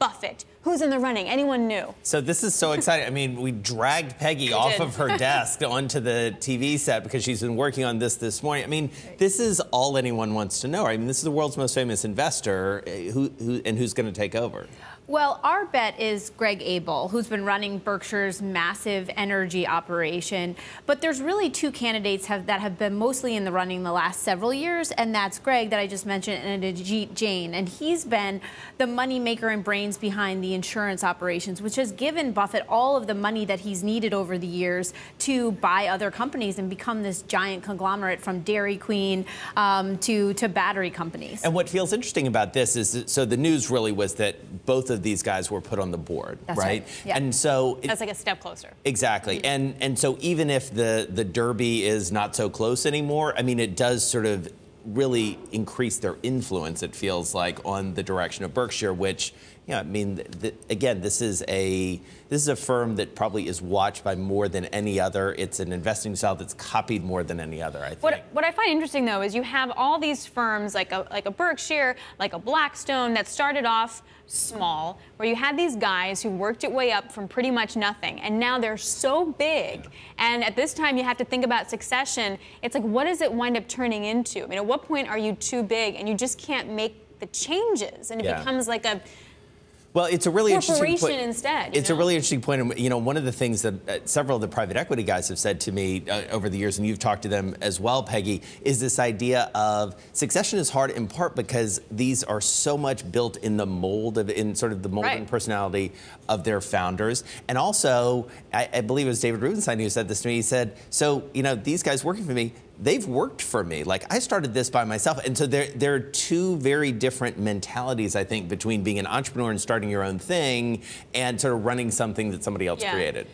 Buffett. Who's in the running? Anyone new? So this is so exciting. I mean, we dragged Peggy off of her desk onto the TV set because she's been working on this morning. I mean, this is all anyone wants to know. I mean, this is the world's most famous investor who's going to take over. Well, our bet is Greg Abel, who's been running Berkshire's massive energy operation. But there's really two candidates that have been mostly in the running the last several years, and that's Greg that I just mentioned and Ajit Jain. And he's been the money maker and brains behind the insurance operations, which has given Buffett all of the money that he's needed over the years to buy other companies and become this giant conglomerate from Dairy Queen to battery companies. And what feels interesting about this is, so the news really was that both of these guys were put on the board, That's right? Yeah. And so that's like a step closer. Exactly. Mm-hmm. And so even if the Derby is not so close anymore, I mean, it does sort of really increase their influence, it feels like, on the direction of Berkshire, which, I mean, again, this is a firm that probably is watched by more than any other. It's an investing style that's copied more than any other, I think. What I find interesting, though, is you have all these firms like a Berkshire, like a Blackstone, that started off small, where you had these guys who worked it way up from pretty much nothing, and now they're so big. And at this time, you have to think about succession. It's like, what does it wind up turning into? I mean, at what point are you too big and you just can't make the changes, and it becomes like a Well, it's a really interesting point. Instead, it's a really interesting point. And, one of the things that several of the private equity guys have said to me over the years, and you've talked to them as well, Peggy, is this idea of succession is hard in part because these are so much built in the mold in sort of the mold and personality of their founders. And also, I believe it was David Rubenstein who said this to me. He said, so, these guys working for me, they've worked for me. Like, I started this by myself. And so there are two very different mentalities, I think, between being an entrepreneur and starting your own thing and sort of running something that somebody else created.